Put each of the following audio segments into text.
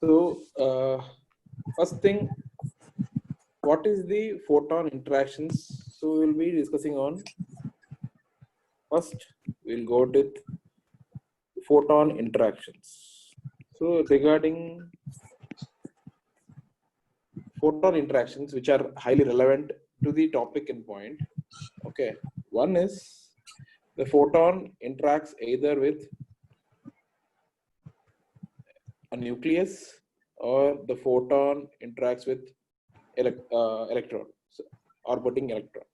So, first thing, what is the photon interactions? So, we'll be discussing on first, we'll go with photon interactions. So, regarding photon interactions, which are highly relevant to the topic in point, okay, one is the photon interacts either with a nucleus or the photon interacts with electron, so orbiting electron.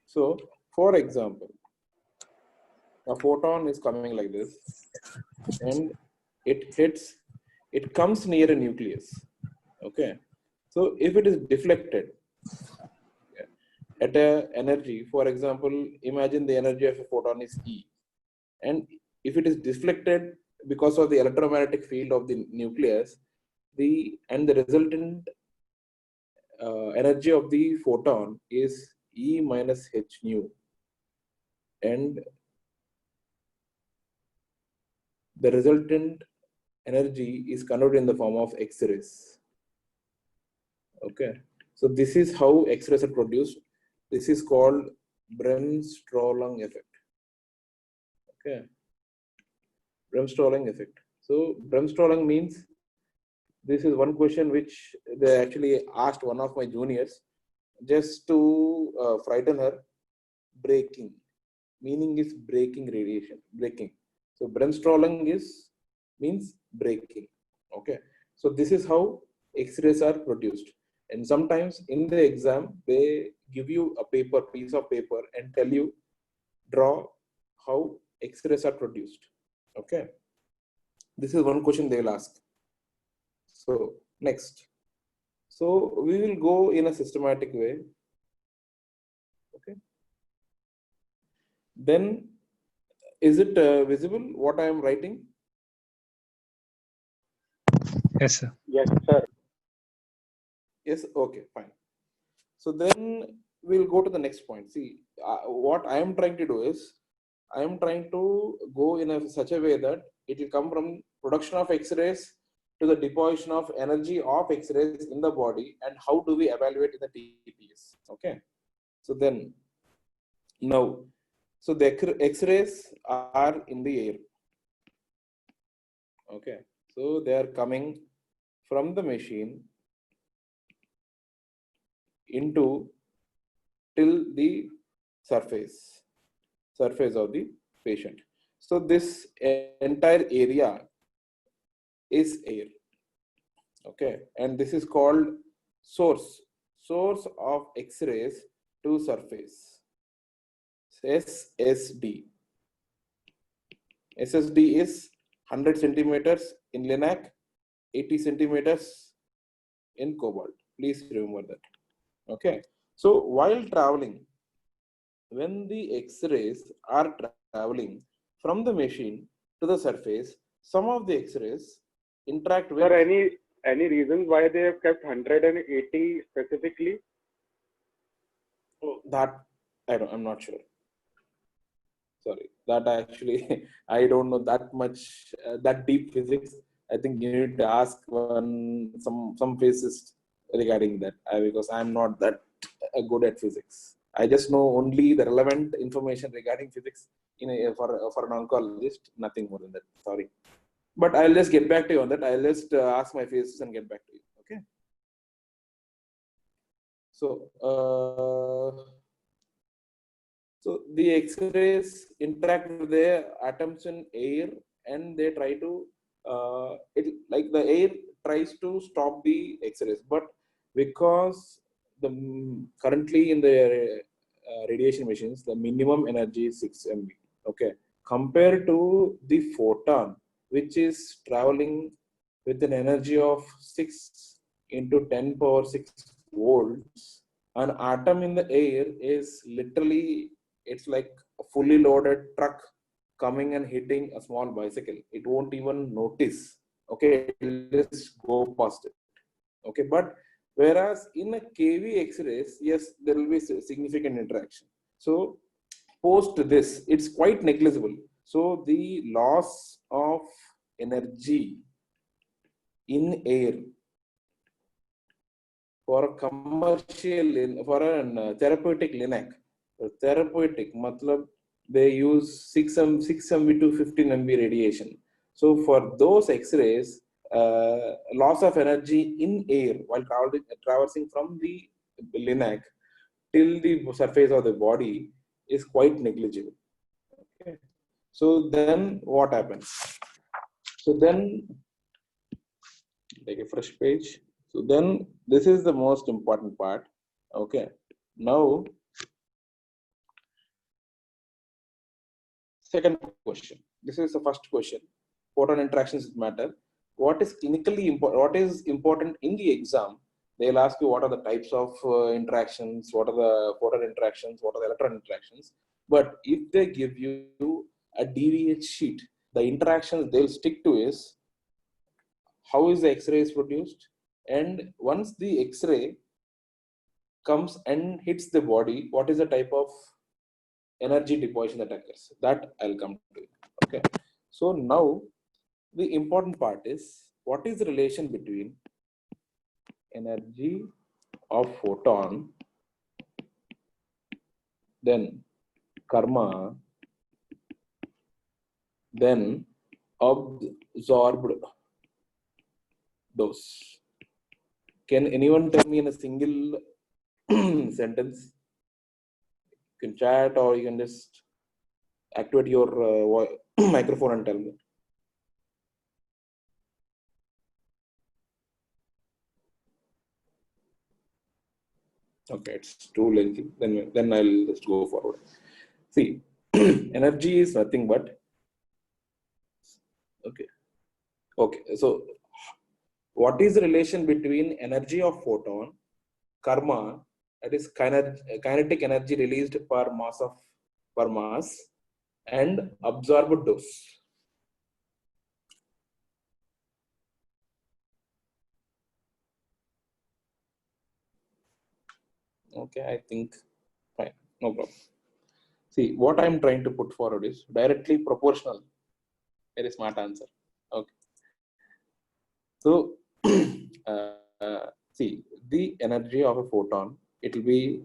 So, for example, a photon is coming like this and it comes near a nucleus. Okay. So, if it is deflected at a energy, for example, imagine the energy of a photon is E. And if it is deflected because of the electromagnetic field of the nucleus, the resultant energy of the photon is E minus h nu, and the resultant energy is converted in the form of X-rays. Okay, so this is how X-rays are produced. This is called Bremsstrahlung effect. Okay, Bremsstrahlung effect. So Bremsstrahlung means, this is one question which they actually asked one of my juniors just to frighten her. Breaking, meaning is breaking radiation, breaking. So Bremsstrahlung means breaking. Okay, so this is how X-rays are produced. And sometimes in the exam they give you a piece of paper and tell you draw how X-rays are produced. Okay, this is one question they will ask. So next, so we will go in a systematic way. Okay, then is it visible what I am writing? Yes, sir. Yes, sir. Yes, okay, fine. So then we'll go to the next point. See, what I am trying to do is, I am trying to go in such a way that it will come from production of X-rays to the deposition of energy of X-rays in the body, and how do we evaluate in the TPS. Okay. So then, now, so the X-rays are in the air. Okay. So they are coming from the machine into till the surface of the patient. So this entire area is air. Okay, and this is called source of X-rays to surface, SSD. SSD is 100 centimeters in LINAC, 80 centimeters in cobalt. Please remember that. Okay, so while traveling, when the X-rays are traveling from the machine to the surface, some of the X-rays interact with. Sir, any reasons why they have kept 180 specifically? That I'm not sure. Sorry, that actually I don't know that much, that deep physics. I think you need to ask some physicist regarding that, because I'm not that good at physics. I just know only the relevant information regarding physics for an oncologist, nothing more than that. Sorry, but I'll just get back to you on that. I'll just ask my physicist and get back to you. Okay. So the X-rays interact with the atoms in air, and they try to like the air tries to stop the X-rays, but because currently in the radiation machines, the minimum energy is 6 MV. Okay, compared to the photon, which is traveling with an energy of 6 into 10 power 6 volts, an atom in the air is literally, it's like a fully loaded truck coming and hitting a small bicycle. It won't even notice. Okay, it'll just go past it. Okay, but whereas in a KV X-rays, yes, there will be significant interaction. So post this, it's quite negligible. So the loss of energy in air for a commercial, for a therapeutic linac. Therapeutic, matlab they use 6 MV to 15 MV radiation. So for those X-rays, loss of energy in air while traversing from the linac till the surface of the body is quite negligible. Okay. So then what happens? So then take a fresh page. So then this is the most important part. Okay. Now, second question. This is the first question. Photon interactions matter. What is clinically important? What is important in the exam? They'll ask you what are the types of interactions, what are the photon interactions, what are the electron interactions. But if they give you a DVH sheet, the interactions they'll stick to is how is the X-ray is produced, and once the X-ray comes and hits the body, what is the type of energy deposition that occurs? That I'll come to. Okay. So now the important part is what is the relation between energy of photon, then karma, then absorbed dose. Can anyone tell me in a single sentence? You can chat or you can just activate your microphone and tell me. Okay, it's too lengthy. Then I'll just go forward. See, energy is nothing but okay. So, what is the relation between energy of photon, karma, that is kinetic energy released per mass, and absorbed dose? Okay, I think fine, no problem. See, what I'm trying to put forward is directly proportional. Very smart answer. Okay. So, see, the energy of a photon, it will be,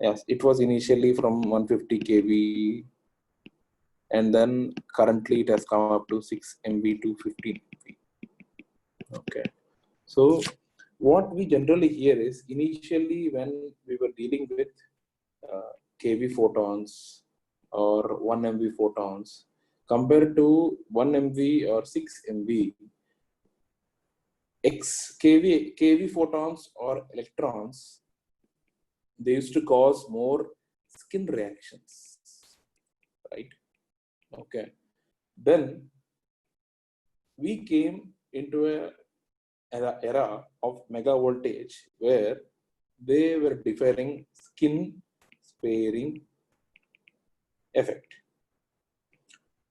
yes, it was initially from 150 kV, and then currently it has come up to 6 MV to 15 MV. Okay. So, what we generally hear is initially when we were dealing with kV photons or 1 MV photons compared to 1 MV or 6 MV, kV photons or electrons, they used to cause more skin reactions, right? Okay. Then we came into a era of mega voltage where they were deferring skin sparing effect.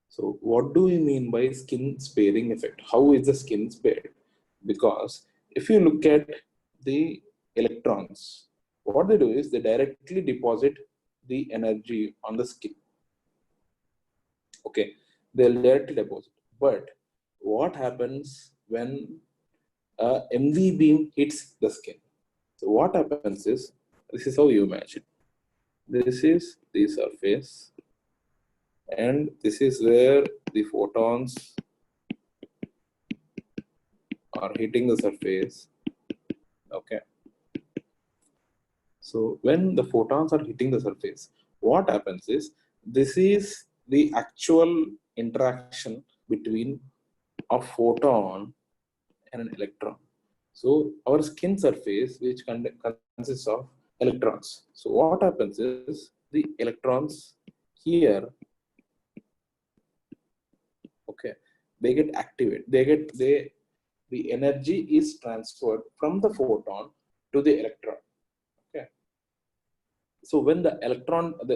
So what do we mean by skin sparing effect? How is the skin spared? Because if you look at the electrons, what they do is they directly deposit the energy on the skin. Okay, they'll directly deposit. But what happens when a MV beam hits the skin? So what happens is, this is how you imagine. This is the surface, and this is where the photons are hitting the surface. Okay. So when the photons are hitting the surface, what happens is, this is the actual interaction between a photon and an electron. So our skin surface, which consists of electrons. So what happens is the electrons here, okay, they get activated. The energy is transferred from the photon to the electron. Okay. So when the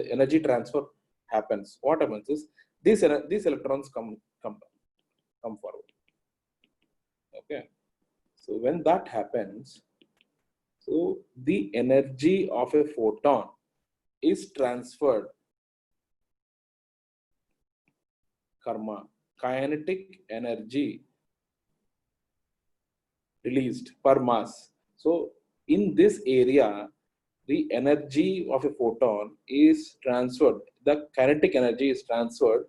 energy transfer happens, what happens is these electrons come forward. Okay. So when that happens, so the energy of a photon is transferred, karma, kinetic energy released per mass. So in this area, the energy of a photon is transferred, the kinetic energy is transferred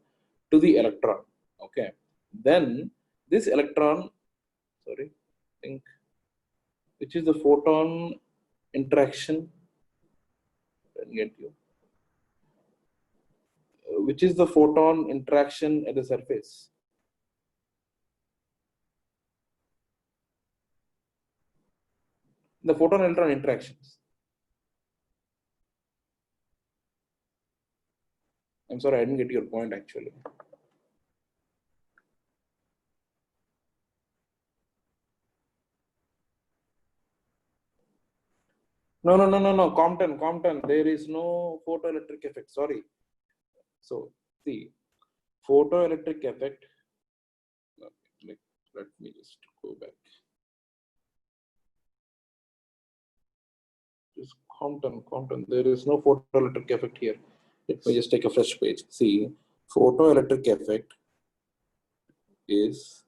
to the electron. Okay. Then this electron, sorry, I think, which is the photon interaction, get you, which is the photon interaction at the surface. The photon electron interactions. I'm sorry, I didn't get your point actually. No, Compton, there is no photoelectric effect, sorry. So, see, photoelectric effect, let me just go back. Just Compton, there is no photoelectric effect here. Let me just take a fresh page. See, photoelectric effect is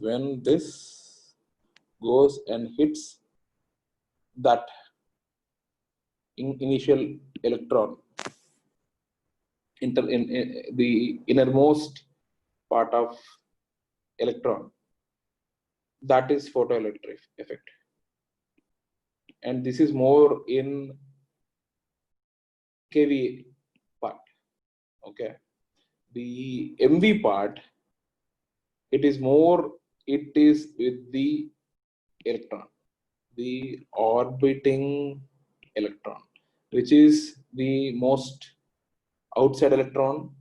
when this goes and hits that initial electron in the innermost part of electron. That is photoelectric effect, and this is more in kV part. Okay, the MV part, it is with the electron, the orbiting electron, which is the most outside electron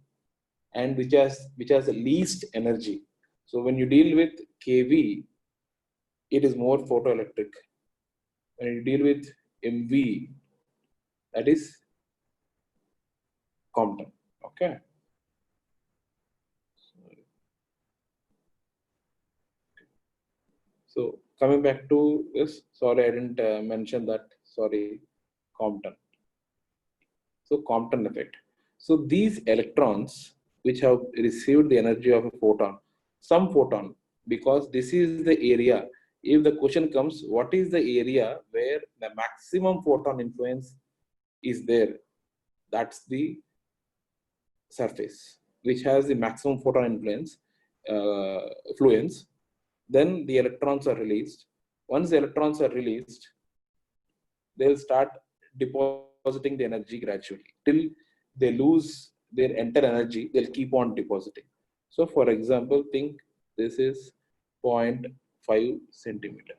and which has the least energy. So when you deal with kV, it is more photoelectric. When you deal with MV, that is Compton. Okay. So coming back to this, sorry, I didn't mention that. Sorry, Compton. So Compton effect. So these electrons which have received the energy of a photon, some photon, because this is the area. If the question comes, what is the area where the maximum photon influence is there? That's the surface, which has the maximum photon influence, fluence. Then the electrons are released. Once the electrons are released, they'll start depositing the energy gradually till they lose their entire energy. They'll keep on depositing. So for example, think this is 0.5 centimeter.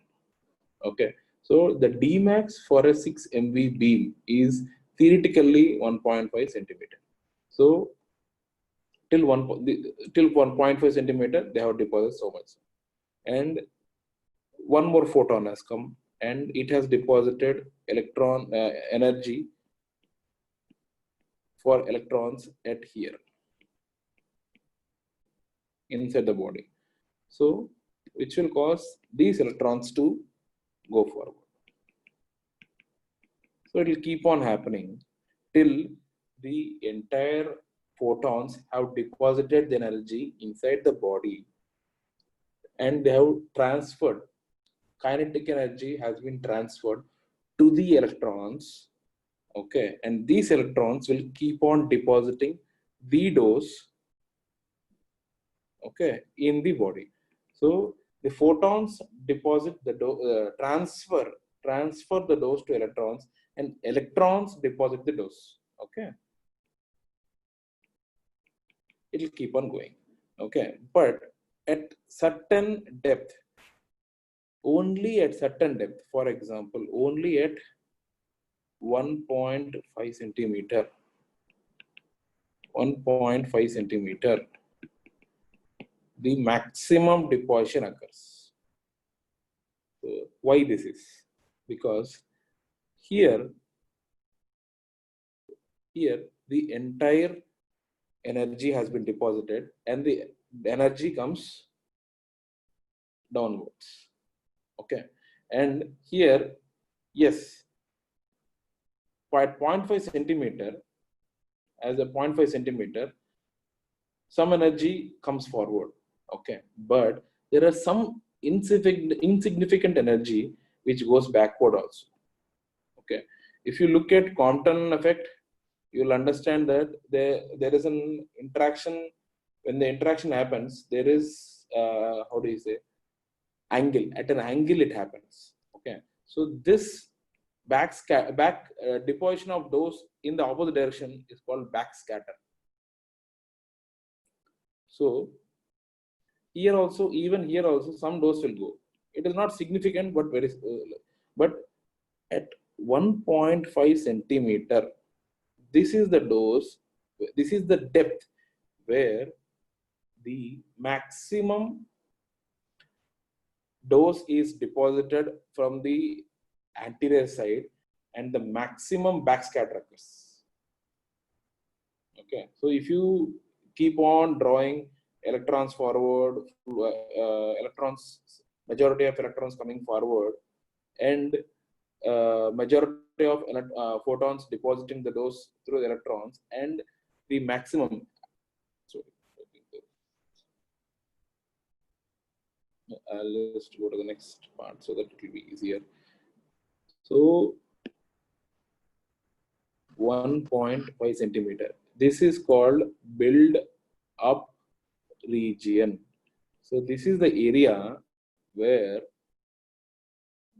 Okay, so the Dmax for a 6 MV beam is theoretically 1.5 centimeter. So till 1.5 centimeter, they have deposited so much, and one more photon has come and it has deposited electron energy for electrons at here inside the body. So which will cause these electrons to go forward. So it will keep on happening till the entire photons have deposited the energy inside the body and they have transferred, kinetic energy has been transferred to the electrons. Okay, and these electrons will keep on depositing the dose, okay, in the body. So the photons deposit the transfer the dose to electrons, and electrons deposit the dose. Okay, it will keep on going. Okay, but at certain depth, only at certain depth, for example, only at 1.5 centimeter, 1.5 centimeter, the maximum deposition occurs. So why this is? Because here the entire energy has been deposited and the energy comes downwards. Okay, and here, yes, 0.5 centimeter, as a 0.5 centimeter, some energy comes forward. Okay, but there are some insignificant energy which goes backward also. Okay, if you look at Compton effect, you'll understand that there is an interaction. When the interaction happens, there is how do you say, angle, at an angle it happens. Okay, so this back deposition of dose in the opposite direction is called backscatter. So here also, even here also, some dose will go. It is not significant, but very but at 1.5 centimeter, this is the dose, this is the depth where the maximum dose is deposited from the anterior side and the maximum backscatter occurs. Okay, so if you keep on drawing electrons forward, majority of electrons coming forward, and majority of photons depositing the dose through the electrons, and the maximum. Sorry, I'll just go to the next part so that it will be easier. So 1.5 centimeter. This is called build up region. So this is the area where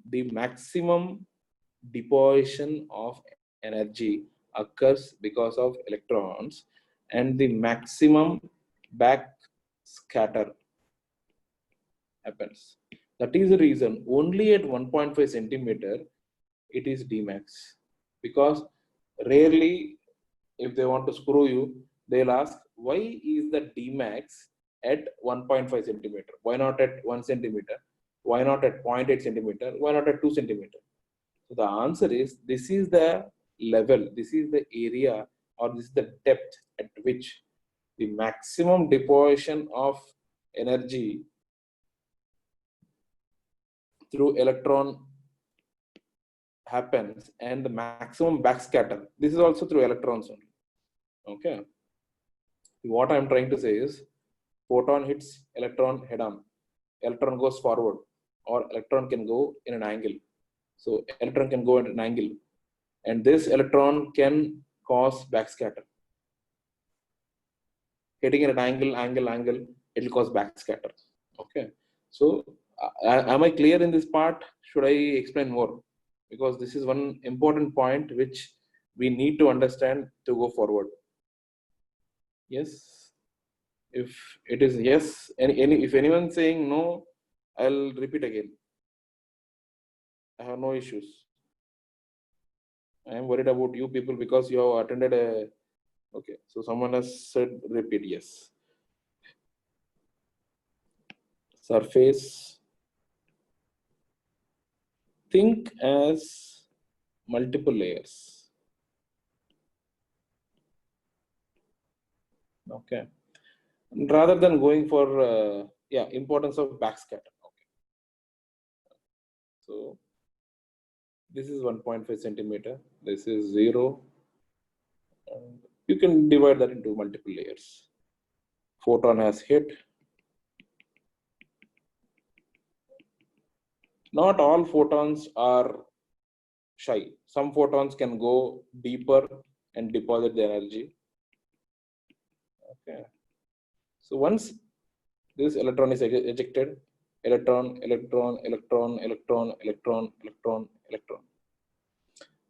the maximum deposition of energy occurs because of electrons, and the maximum back scatter happens. That is the reason only at 1.5 centimeter it is Dmax, because rarely if they want to screw you, they'll ask, why is the Dmax at 1.5 centimeter? Why not at 1 centimeter? Why not at 0.8 centimeter? Why not at 2 centimeter? So the answer is, this is the level, this is the area, or this is the depth at which the maximum deposition of energy through electron happens, and the maximum backscatter. This is also through electrons only. Okay. What I'm trying to say is, photon hits electron head on. Electron goes forward, or electron can go in an angle. So electron can go at an angle, and this electron can cause backscatter. Hitting at an angle, it will cause backscatter. Okay. So am I clear in this part? Should I explain more? Because this is one important point which we need to understand to go forward. Yes. If it is yes, if anyone saying no, I'll repeat again. I have no issues. I am worried about you people because you have attended a. Okay, so someone has said repeat yes. Surface. Think as multiple layers. Okay. Rather than going for importance of backscatter. Okay. So this is 1.5 centimeter. This is 0. You can divide that into multiple layers. Photon has hit. Not all photons are shy. Some photons can go deeper and deposit the energy. Okay. So once this electron is ejected, electron.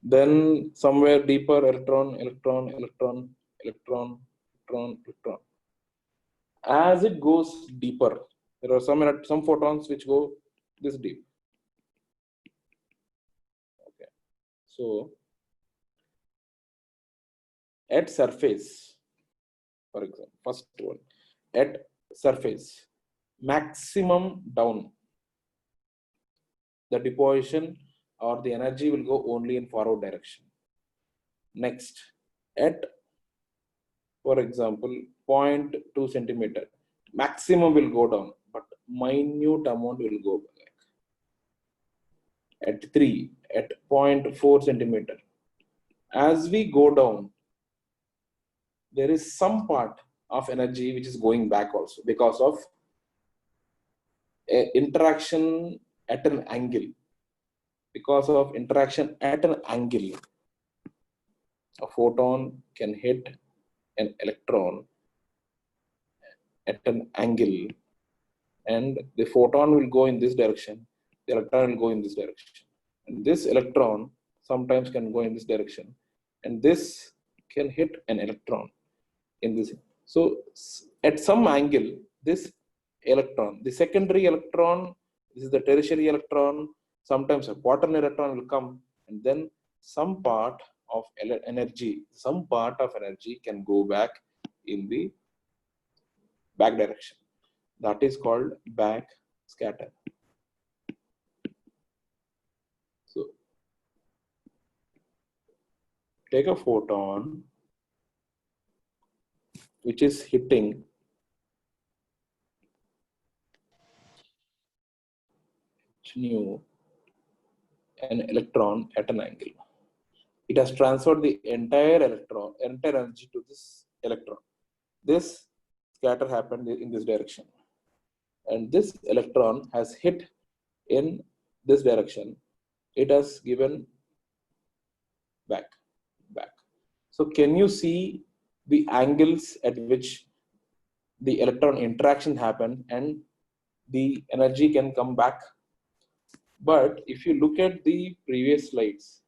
Then somewhere deeper, electron. As it goes deeper, there are some photons which go this deep. Okay. So at surface, for example, first one, at surface, maximum down, the deposition or the energy will go only in forward direction. Next, at, for example, 0.2 centimeter, maximum will go down, but minute amount will go back. At 3, at 0.4 centimeter, As we go down, there is some part of energy which is going back also because of interaction at an angle. Because of interaction at an angle, a photon can hit an electron at an angle, and the photon will go in this direction, the electron will go in this direction. And this electron sometimes can go in this direction, and this can hit an electron in this. So at some angle, this electron, the secondary electron, this is the tertiary electron, sometimes a quaternary electron will come, and then some part of energy, some part of energy can go back in the back direction. That is called back scatter. So take a photon which is hitting nu an electron at an angle. It has transferred the entire energy to this electron. This scatter happened in this direction, and this electron has hit in this direction. It has given back. So can you see the angles at which the electron interaction happened and the energy can come back? But if you look at the previous slides,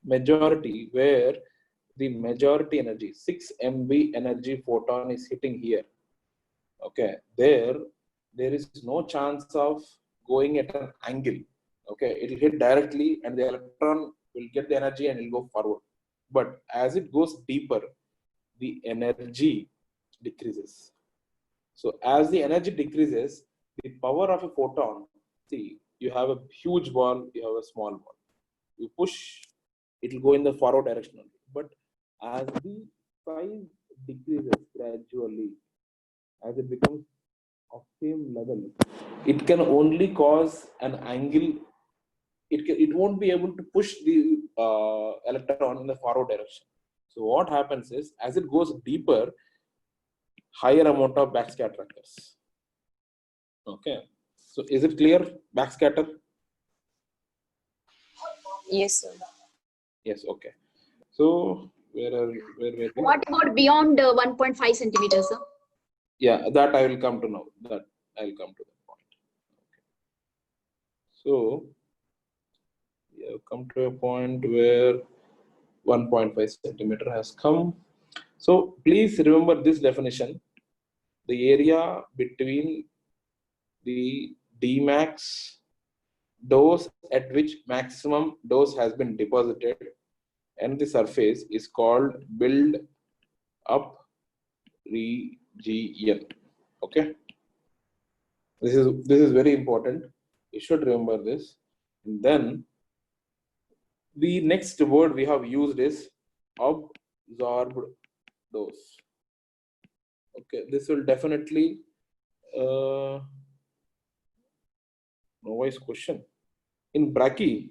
majority where the majority energy 6 MB energy photon is hitting here, okay, there is no chance of going at an angle. Okay, it will hit directly and the electron will get the energy and it will go forward. But as it goes deeper, the energy decreases. So as the energy decreases, the power of a photon, see, you have a huge ball, you have a small ball. You push, it will go in the forward direction only. But as the size decreases gradually, as it becomes of same level, it can only cause an angle. It won't be able to push the electron in the forward direction. So what happens is, as it goes deeper, higher amount of backscatter occurs. Okay. So is it clear? Backscatter? Yes, sir. Yes. Okay. So where What about beyond 1.5 centimeters, sir? Yeah, that I will come to know. That I will come to that point. Okay. So we have come to a point where 1.5 centimeter has come. So please remember this definition. The area between the Dmax dose at which maximum dose has been deposited and the surface is called build up region. Okay, this is very important. You should remember this. And then the next word we have used is absorbed dose. Okay, this will definitely novice question. In Brachy,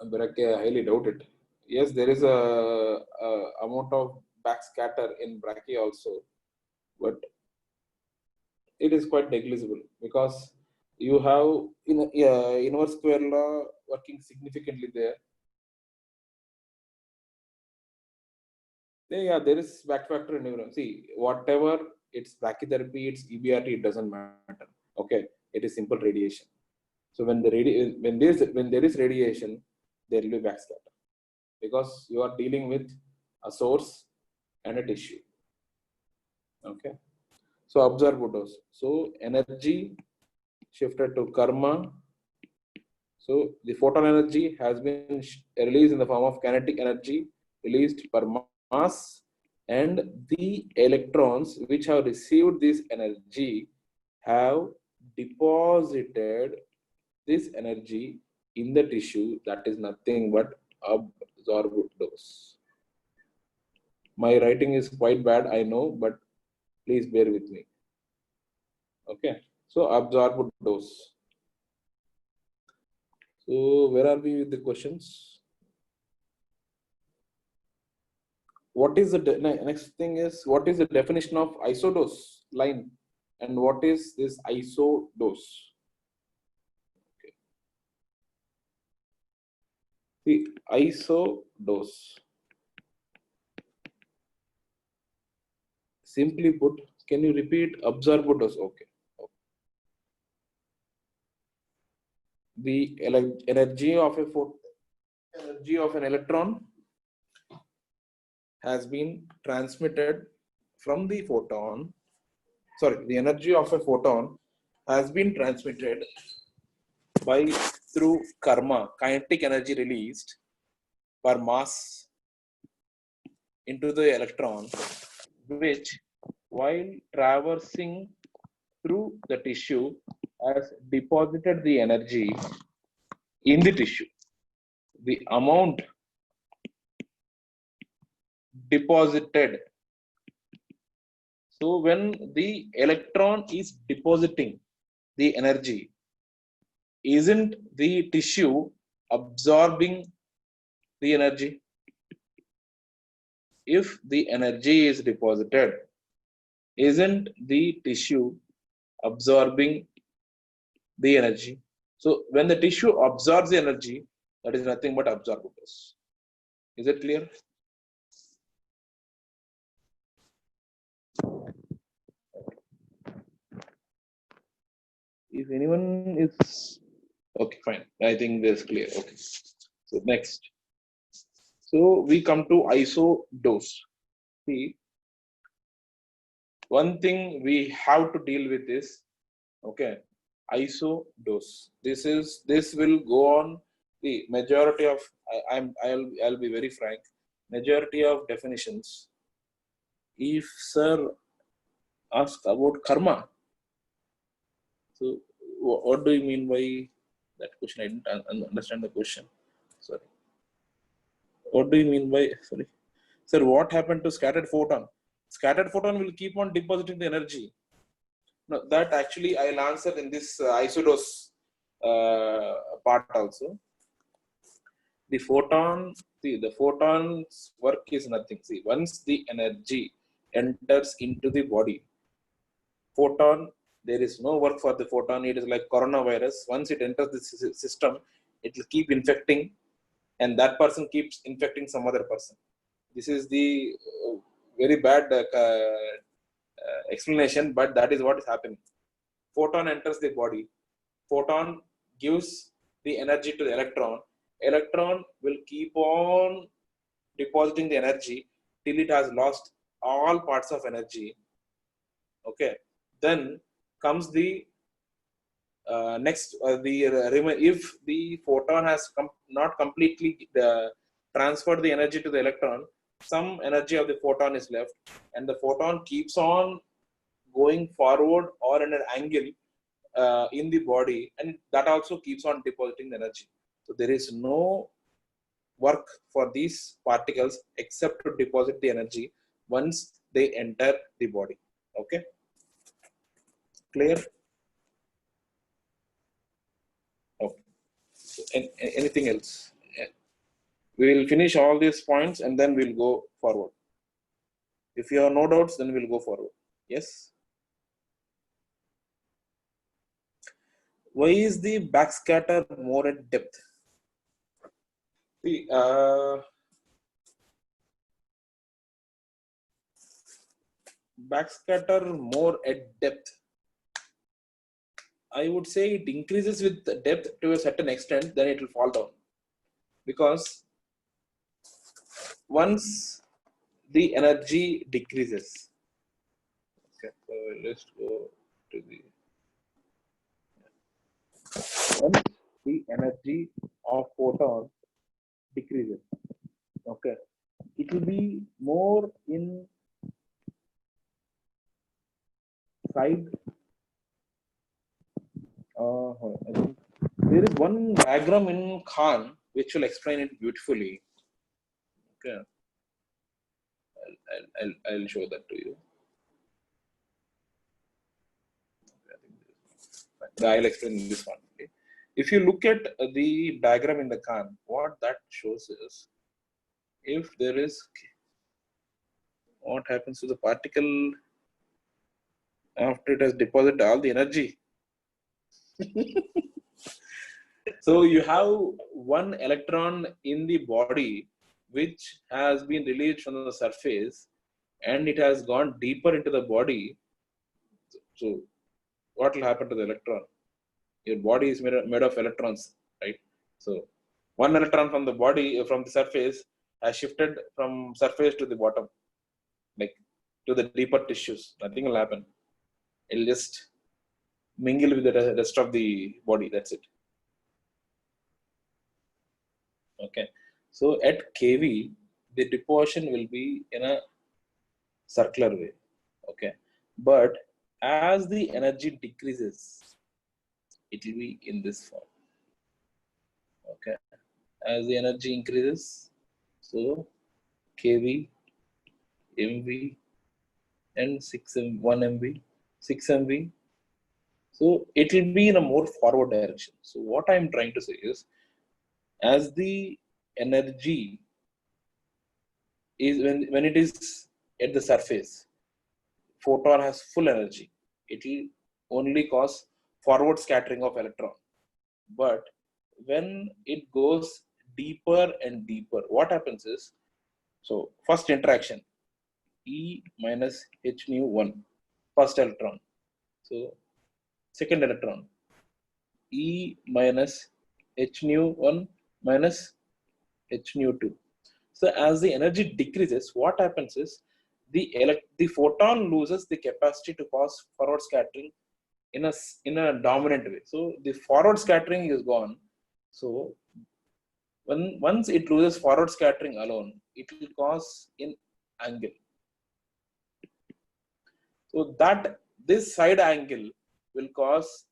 I highly doubt it. Yes, there is a amount of backscatter in Brachy also, but it is quite negligible because you have inverse square law working significantly there. Yeah, there is back factor in everyone. See, whatever it's brachytherapy, it's EBRT, it doesn't matter. Okay, it is simple radiation. So when there is radiation, there will be backscatter because you are dealing with a source and a tissue. Okay, so absorb dose. So energy shifted to karma. So the photon energy has been released in the form of kinetic energy released per mass, and the electrons which have received this energy have deposited this energy in the tissue. That is nothing but absorbed dose. My writing is quite bad, I know, but please bear with me. Okay, so absorbed dose. So where are we with the questions? What is the next thing is, what is the definition of isodose line and what is this isodose? Okay. The isodose, simply put, can you repeat absorber dose? Okay. The energy of energy of an electron has been transmitted from the photon. Sorry, the energy of a photon has been transmitted by through karma, kinetic energy released per mass into the electron, which while traversing through the tissue has deposited the energy in the tissue. The amount deposited. So when the electron is depositing the energy, isn't the tissue absorbing the energy? If the energy is deposited, isn't the tissue absorbing the energy? So when the tissue absorbs the energy, that is nothing but absorbers. Is it clear? If anyone is okay, fine. I think this is clear. Okay. So next. So we come to isodose. See, one thing we have to deal with is, okay, isodose. This will go on the majority of I'll be very frank. Majority of definitions. If sir ask about karma, so what do you mean by that question? I didn't understand the question. Sorry. What do you mean by, sorry? Sir, what happened to scattered photon? Scattered photon will keep on depositing the energy. No, that actually I'll answer in this isodose part also. The photon's work is nothing. See, once the energy enters into the body, photon, there is no work for the photon. It is like coronavirus. Once it enters the system, it will keep infecting, and that person keeps infecting some other person. This is the very bad explanation, but that is what is happening. Photon enters the body. Photon gives the energy to the electron. Electron will keep on depositing the energy till it has lost all parts of energy. Okay. Then comes the next, if the photon has not completely transferred the energy to the electron, some energy of the photon is left, and the photon keeps on going forward or in an angle in the body, and that also keeps on depositing the energy. So there is no work for these particles except to deposit the energy once they enter the body. Okay, clear? Okay. Anything else? We will finish all these points and then we'll go forward. If you have no doubts, then we'll go forward. Yes. Why is the backscatter more at depth? See, backscatter more at depth. I would say it increases with depth to a certain extent, then it will fall down. Because once the energy decreases, okay, so let's go to the, once the energy of photon decreases, okay, it will be more in side. I think there is one diagram in Khan which will explain it beautifully. Okay, I'll show that to you. I'll explain this one. Okay. if you look at the diagram in the can, what that shows is, if there is, what happens to the particle after it has deposited all the energy. So you have one electron in the body which has been released from the surface and it has gone deeper into the body. So what will happen to the electron? Your body is made of electrons, right? So one electron from the body, from the surface, has shifted from surface to the bottom, like to the deeper tissues. Nothing will happen. It'll just mingle with the rest of the body. That's it. Okay. So at KV, the deposition will be in a circular way. Okay. But as the energy decreases, it will be in this form. Okay. As the energy increases, so KV, MV, and 1 MV, 6 MV. So it will be in a more forward direction. So what I'm trying to say is, as the energy is when it is at the surface, photon has full energy. It will only cause forward scattering of electron. But when it goes deeper and deeper, what happens is, so first interaction, E minus H nu 1, first electron. So second electron, E minus H nu 1 minus H nu 2. So as the energy decreases, what happens is the photon loses the capacity to cause forward scattering in a dominant way. So the forward scattering is gone. So once it loses forward scattering alone, it will cause in angle. So that this side angle will cause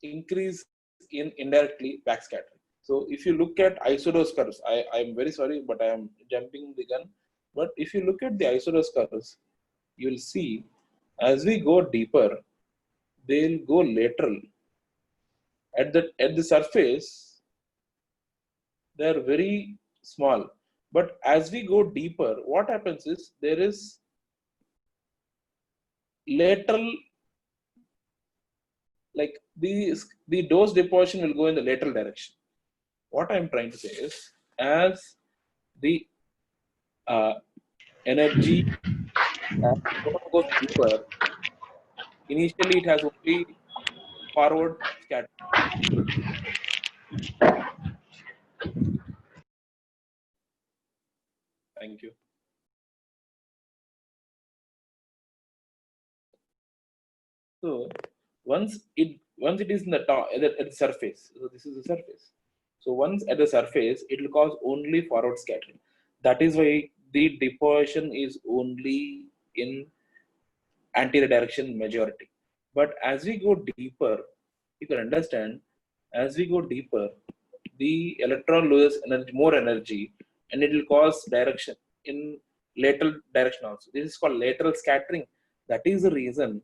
increase in indirectly backscattering. So if you look at Isodose curves, I'm very sorry, but I am jumping the gun. But if you look at the Isodose curves, you will see as we go deeper, they'll go lateral. At the surface, they are very small. But as we go deeper, what happens is there is lateral, like the dose deposition will go in the lateral direction. What I'm trying to say is, as the energy goes deeper, initially it has only forward scattering. Thank you. So once it is in the top at the surface, so this is the surface. So once at the surface, it will cause only forward scattering. That is why the deposition is only in anterior direction majority. But as we go deeper, you can understand, as we go deeper, the electron loses more energy, and it will cause direction in lateral direction also. This is called lateral scattering. That is the reason,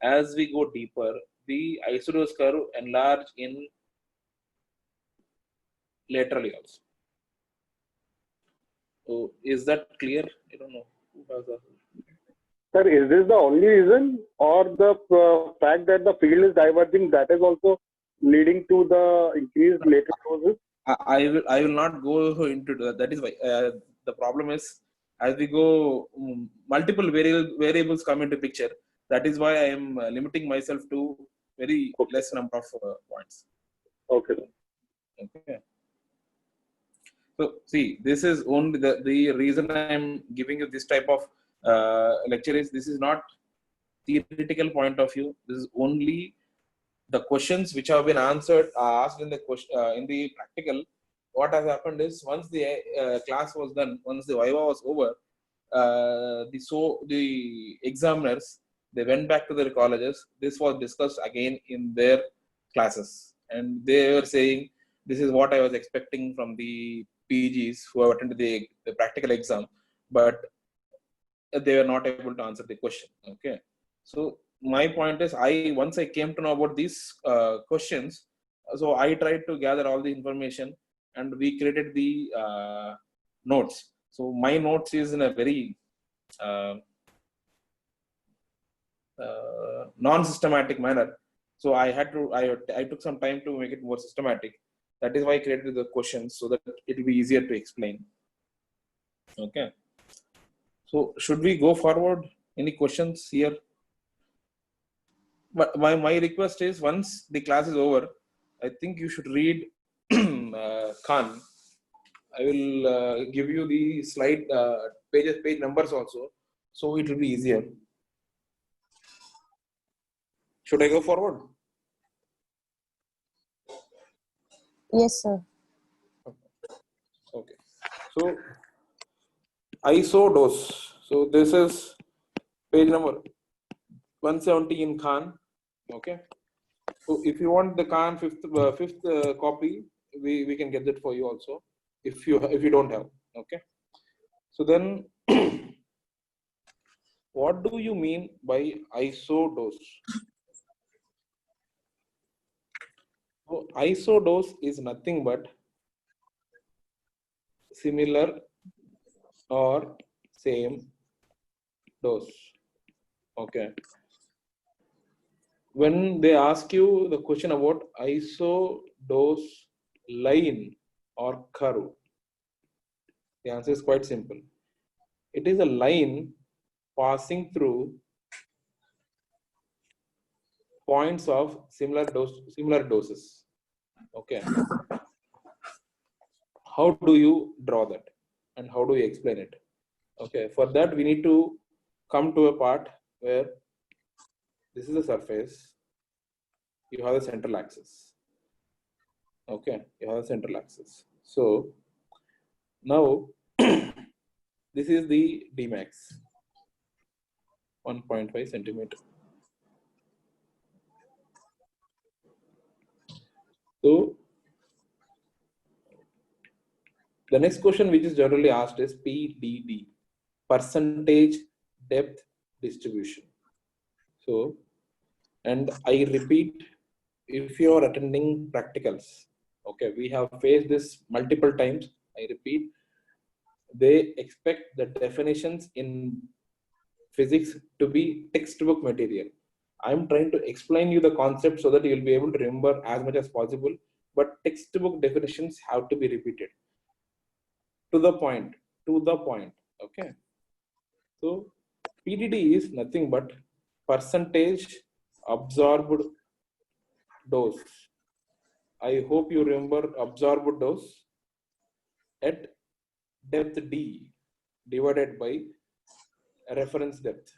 as we go deeper, the Isodose curve enlarge in laterally also. So is that clear? I don't know who has that. Sir, is this the only reason, or the fact that the field is diverging, that is also leading to the increased lateral doses? I will not go into that. That is why the problem is, as we go, multiple variables come into picture. That is why I am limiting myself to very less number of points. Okay. Okay. So see, this is only the reason I am giving you this type of lecture is, this is not theoretical point of view. This is only the questions which have been answered, asked in the question in the practical. What has happened is, once the class was done, once the Viva was over, the examiners, they went back to their colleges. This was discussed again in their classes, and they were saying, this is what I was expecting from the PGs who have attended the practical exam, but they were not able to answer the question. Okay, so my point is, once I came to know about these questions, So I tried to gather all the information and we created the notes. So my notes is in a very non-systematic manner. So I took some time to make it more systematic. That is why I created the questions so that it will be easier to explain. Okay. So should we go forward? Any questions here? But my request is, once the class is over, I think you should read Khan. I will give you the slide page numbers also, so it will be easier. Should I go forward? Yes, sir. Okay. So ISO-DOS. So this is page number 170 in Khan. Okay. So if you want the Khan fifth copy, we can get that for you also. If you don't have. Okay. So then, what do you mean by ISO-DOS? So ISO-DOS is nothing but similar or same dose. Okay. When they ask you the question about ISO-DOS line or curve, the answer is quite simple. It is a line passing through points of similar doses. Okay. How do you draw that and how do you explain it? Okay, for that we need to come to a part where this is the surface, you have the central axis. Okay, you have the central axis. So now this is the Dmax, 1.5 centimeter. So the next question which is generally asked is PDD, percentage depth distribution. So, and I repeat, if you are attending practicals, okay, we have faced this multiple times. I repeat, they expect the definitions in physics to be textbook material. I'm trying to explain you the concept so that you'll be able to remember as much as possible, but textbook definitions have to be repeated. To the point, okay. So PDD is nothing but percentage absorbed dose. I hope you remember absorbed dose at depth D divided by reference depth.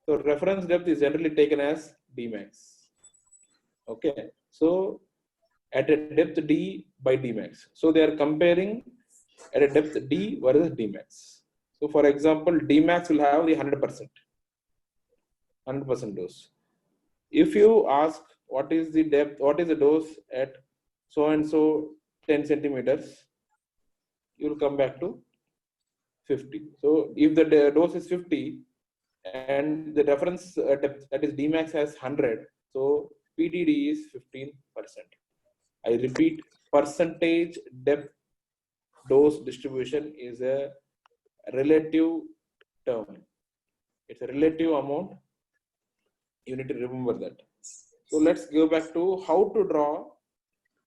So reference depth is generally taken as Dmax. Okay, so at a depth D by Dmax. So they are comparing at a depth D versus Dmax. So for example, Dmax will have the 100% dose. If you ask what is the depth, what is the dose at so and so 10 centimeters, you will come back to 50. So if the dose is 50 and the reference depth, that is Dmax, has 100, so PDD is 15%. I repeat, percentage depth dose distribution is a relative term. It's a relative amount. You need to remember that. So let's go back to how to draw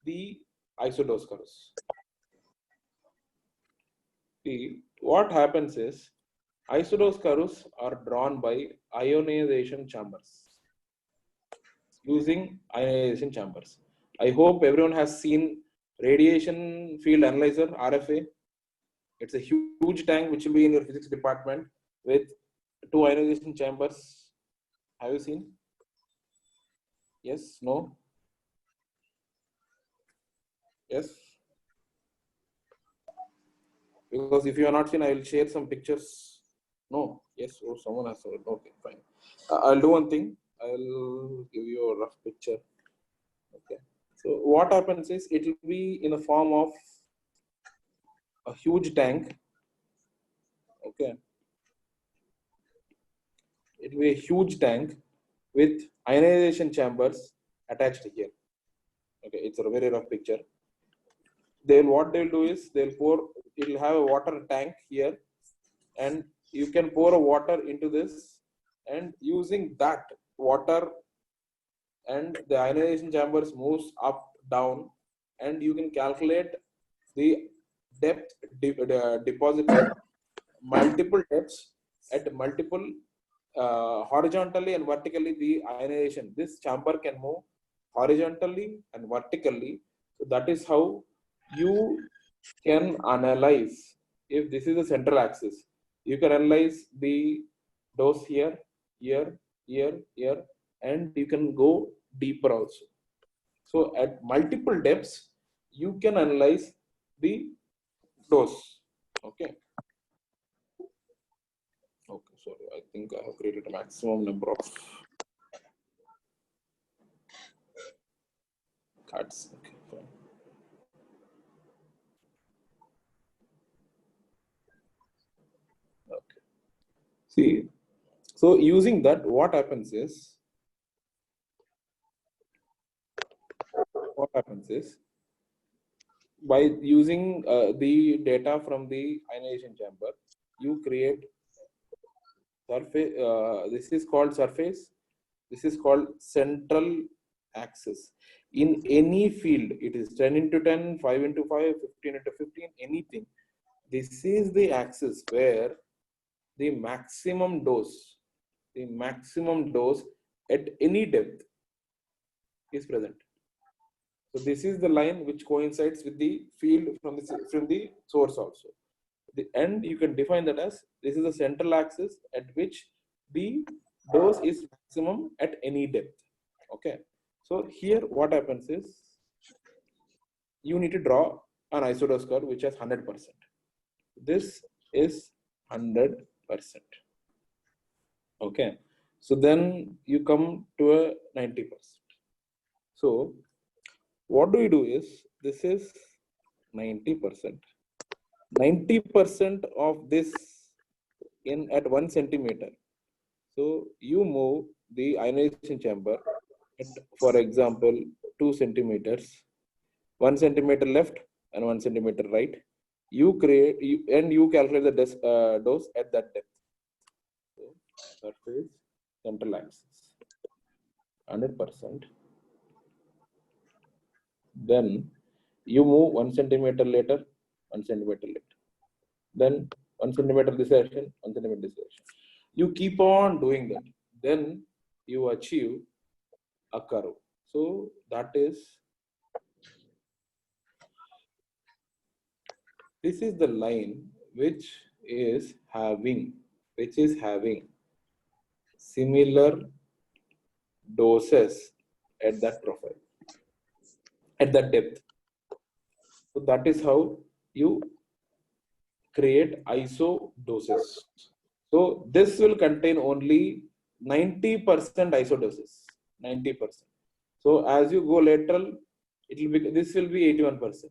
the ISO-DOS curves. See, what happens is ISO-DOS curves are drawn by ionization chambers, using ionization chambers. I hope everyone has seen radiation field analyzer, RFA. It's a huge tank which will be in your physics department with 2 ionization chambers. Have you seen? Yes? No? Yes? Because if you are not seen, I will share some pictures. No? Yes? Oh, someone has saw it. Okay, fine. I'll do one thing. I'll give you a rough picture. Okay. So what happens is it will be in the form of a huge tank. Okay. It will be a huge tank with ionization chambers attached here. Okay, it's a very rough picture. What they'll do is it'll have a water tank here, and you can pour a water into this, and using that water, and the ionization chambers moves up, down, and you can calculate the depth deposited multiple depths at multiple horizontally and vertically. The ionization, this chamber can move horizontally and vertically. So that is how you can analyze. If this is the central axis, you can analyze the dose here, here, here, here, and you can go deeper also. So at multiple depths, you can analyze the dose. Okay. Okay, sorry, I think I have created a maximum number of cards. Okay, fine. Okay. See, so using that, what happens is by using the data from the ionization chamber, you create surface. This is called surface. This is called central axis. In any field, it is 10 into 10, 5 into 5, 15 into 15, anything. This is the axis where the maximum dose at any depth is present. So this is the line which coincides with the field from the source also. And you can define that as this is the central axis at which the dose is maximum at any depth. Okay. So here what happens is you need to draw an isodose curve which has 100%. This is 100%. Okay. So then you come to a 90%. So what do you do is, this is 90%. 90% of this in at 1 centimeter. So you move the ionization chamber at, for example, 2 centimeters, 1 centimeter left and 1 centimeter right. You calculate the dose at that depth. So surface central axis 100%. Then you move 1 centimeter later, 1 centimeter later. Then 1 centimeter this direction, 1 centimeter this direction. You keep on doing that. Then you achieve a curve. So that is, this is the line which is having similar doses at that profile, at that depth. So that is how you create iso doses. So this will contain only 90% isodoses, 90%. So as you go lateral, this will be 81%.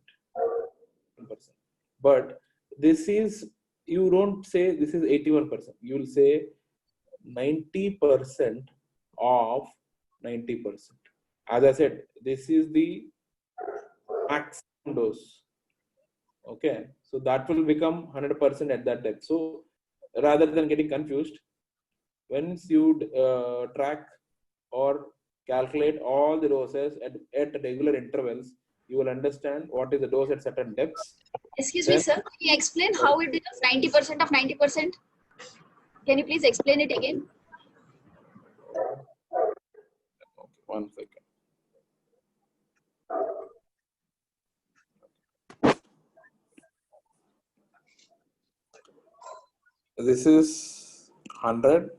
But this is, you don't say this is 81%. You will say 90% of 90%. As I said, this is the maximum dose. Okay, so that will become 100% at that depth. So rather than getting confused, once you track or calculate all the doses at regular intervals, you will understand what is the dose at certain depths. Excuse me, sir. Can you explain how it is 90% of 90%? Can you please explain it again? Okay, 1 second. This is 100.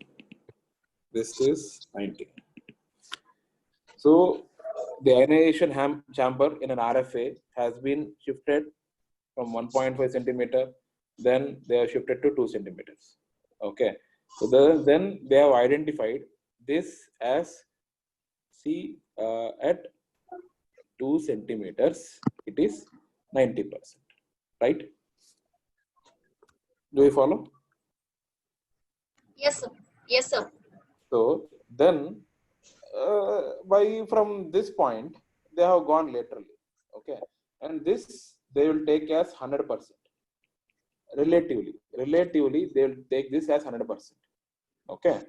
This is 90. So the ionization chamber in an RFA has been shifted from 1.5 centimeter. Then they are shifted to 2 centimeters. Okay. So then they have identified this as, see, at 2 centimeters, it is 90%. Right? Do you follow? Yes, sir. Yes, sir. So then by from this point, they have gone laterally. Okay. And this they will take as 100%. Relatively, they will take this as 100%. Okay.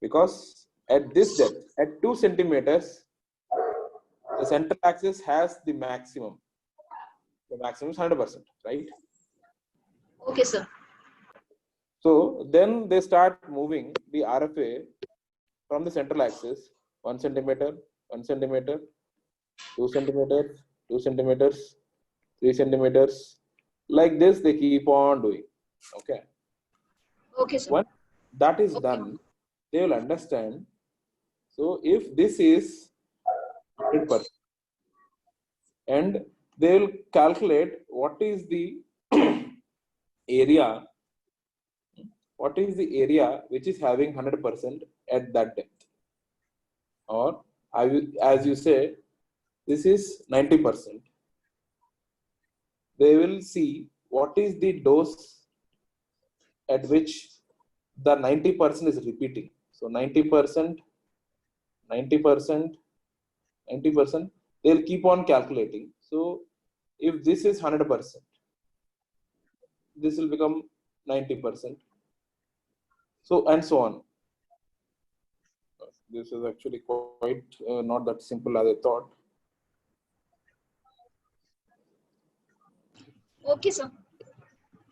Because at this depth, at 2 centimeters, the central axis has the maximum. The maximum is 100%, right? Okay, sir. So then they start moving the RFA from the central axis 1 centimeter, 1 centimeter, 2 centimeters, 2 centimeters, 3 centimeters. Like this, they keep on doing. Okay. Okay, sir. Once that is Okay. done, they will understand. So if this is 100%, and they will calculate what is the area, which is having 100% at that depth, or as you say, this is 90%. They will see what is the dose at which the 90% is repeating. So 90%, 90%, 90%, they'll keep on calculating. So if this is 100%, this will become 90%. So, and so on. This is actually quite not that simple as I thought. Okay, sir.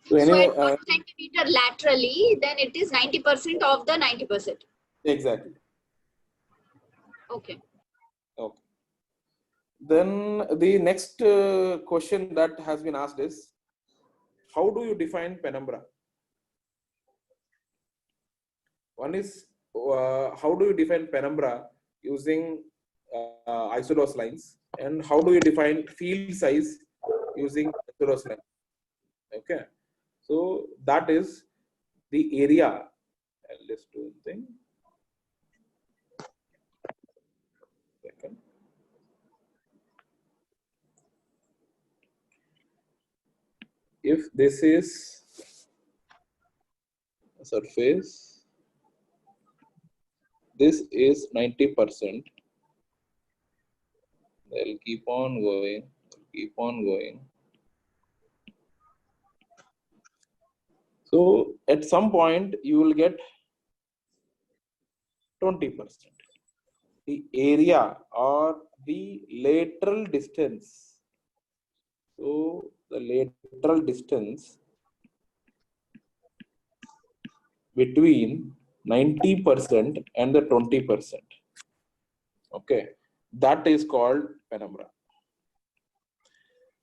So So anyway, at 1 centimeter laterally, then it is 90% of the 90%. exactly. Okay. Okay. Then the next question that has been asked is, how do you define penumbra? One is, how do you define penumbra using isolos lines, and how do you define field size using isolos lines? Okay, so that is the area. I'll just do one thing. Second. If this is a surface, this is 90%. They'll keep on going, keep on going. So at some point you will get 20%. The area or the lateral distance. So the lateral distance between 90% and the 20%. Okay, that is called penumbra.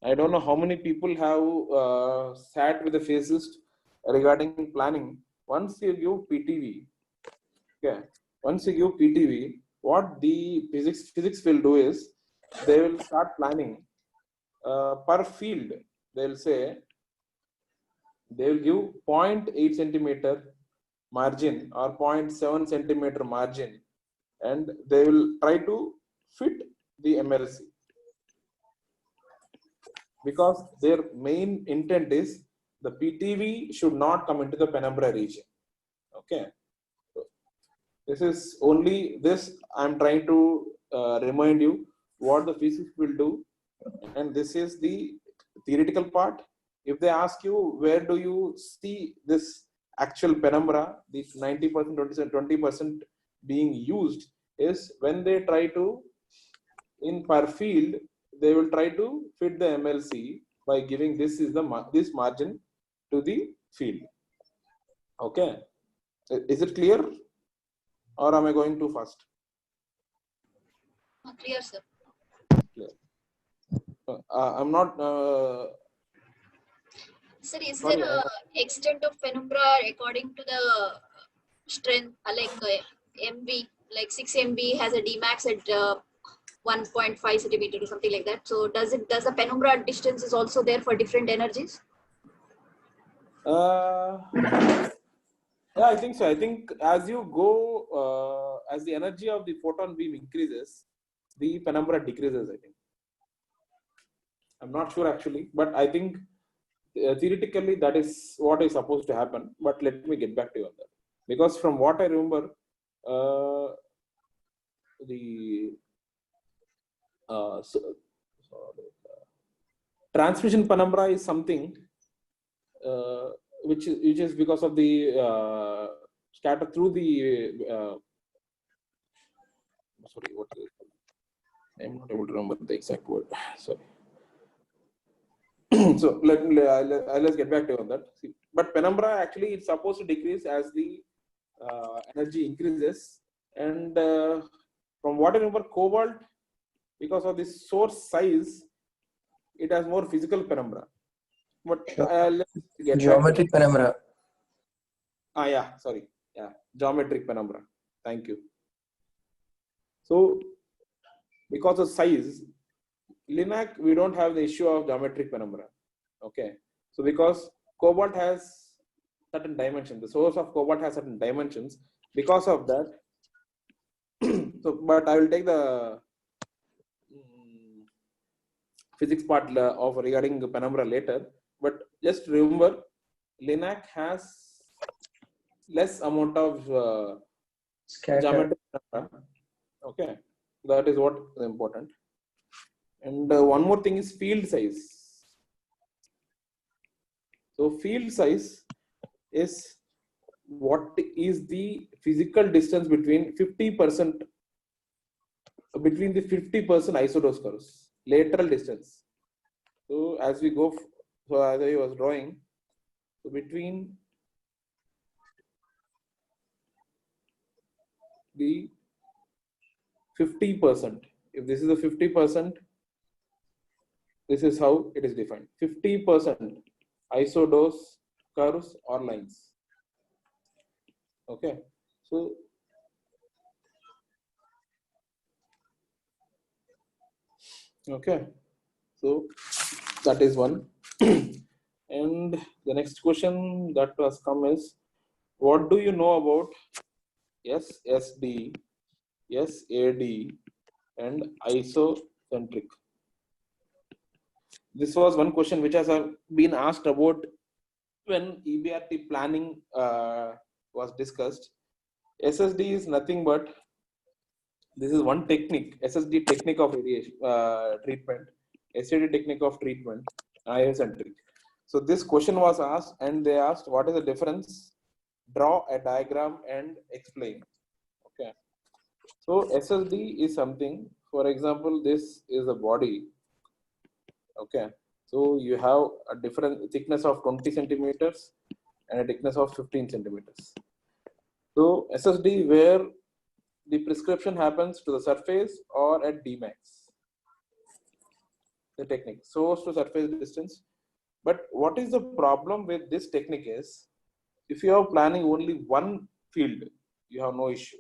I don't know how many people have sat with a physicist regarding planning. Once you give PTV, okay, once you give PTV, what the physics will do is they will start planning per field. They'll say they will give 0.8 centimeter margin or 0.7 centimeter margin, and they will try to fit the MLC, because their main intent is the PTV should not come into the penumbra region. Okay, so this is only this I'm trying to remind you what the physics will do, and this is the theoretical part. If they ask you where do you see this actual penumbra, this 90%, 20% being used, is when they try to, in per field, they will try to fit the MLC by giving this is the this margin to the field. Okay, is it clear, or am I going too fast? Clear, sir. Clear. I'm not. Sir, is Sorry, there a extent of penumbra according to the strength, MB, like 6 MB has a Dmax at 1.5 centimeter or something like that. So does the penumbra distance is also there for different energies? Yeah, I think so. I think as you go, as the energy of the photon beam increases, the penumbra decreases, I think. I'm not sure actually, but I think theoretically that is what is supposed to happen. But let me get back to you on that. Because from what I remember, the transmission penumbra is something which is because of the scatter through the sorry, what is it? I'm not able to remember the exact word. Sorry. So let's get back to on that. See, but penumbra actually it's supposed to decrease as the energy increases, and from what I remember, cobalt, because of the source size, it has more physical penumbra. But let's get Geometric penumbra. Yeah, sorry. Yeah, geometric penumbra. Thank you. So, because of size, LINAC, we don't have the issue of geometric penumbra. Okay. So, because cobalt has certain dimensions, the source of cobalt has certain dimensions. Because of that, so, but I will take the physics part of regarding the penumbra later. But just remember, LINAC has less amount of geometric penumbra. Okay, that is what is important. And one more thing is field size. So field size is what is the physical distance between 50% between the 50% isodose curves, lateral distance. So as we go, so as I was drawing, so between the 50%, if this is a 50%, this is how it is defined. 50% isodose curves or lines. Okay, so okay, so that is one. And the next question that has come is, what do you know about SSD, SAD, and isocentric? This was one question which has been asked about when EBRT planning was discussed. SSD is nothing but, this is one technique, SSD technique of radiation treatment, SAD technique of treatment, iocentric. So this question was asked, and they asked what is the difference? Draw a diagram and explain. Okay. So SSD is something, for example, this is a body. Okay. So you have a different thickness of 20 centimeters and a thickness of 15 centimeters. So SSD, where the prescription happens to the surface or at Dmax. The technique, source to surface distance. But what is the problem with this technique is, if you are planning only one field, you have no issue.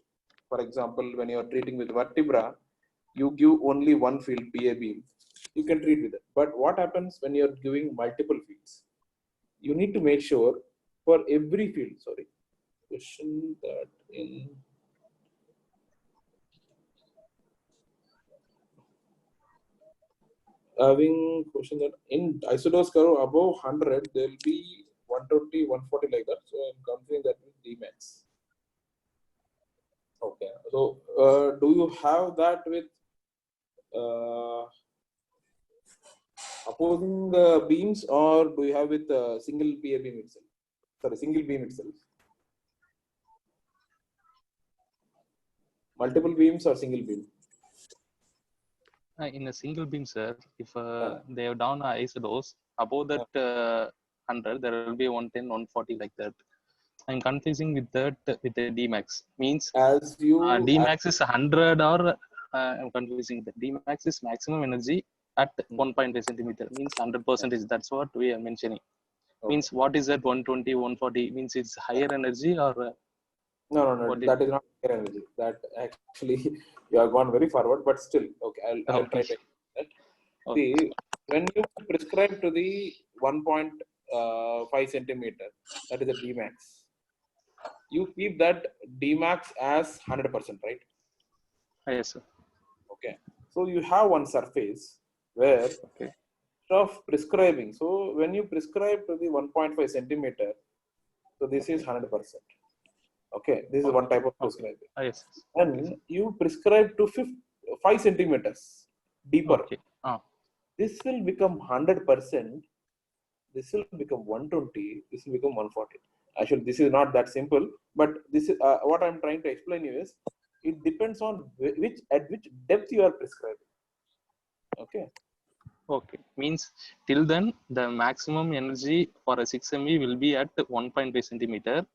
For example, when you are treating with vertebra, you give only one field, PA beam. You can treat with it. But what happens when you are giving multiple fields? You need to make sure for every field, sorry, question that in having question that in isodose curve above 100, there will be 120, 140 like that. So I'm comparing that with Dmax. Okay. So do you have that with opposing beams, or do you have with single PA beam itself? Sorry, single beam itself. Multiple beams or single beam? In a single beam, sir, if they have down isodose, above that 100, there will be 110, 140 like that. I'm confusing with that with the Dmax. Means as you Dmax is 100, or I'm confusing that Dmax is maximum energy at 1.5 centimeter. Means 100%. That's what we are mentioning. Okay. Means what is that 120, 140? Means it's higher energy or? No, that is not higher energy. That actually you have gone very forward, but still, okay, I'll try to explain that. Okay. See, when you prescribe to the 1.5 centimeter, that is a Dmax, you keep that Dmax as 100%, right? Yes, sir. Okay. So you have one surface where instead of prescribing, so when you prescribe to the 1.5 centimeter, so this is 100%. Okay, this is one type of prescribing. Yes. And you prescribe to 5 centimeters deeper. Okay. This will become 100%. This will become 120. This will become 140. Actually, this is not that simple. But this is what I'm trying to explain you is it depends on at which depth you are prescribing. Okay. Okay. Means till then the maximum energy for a 6 MV will be at 1.5 centimeter.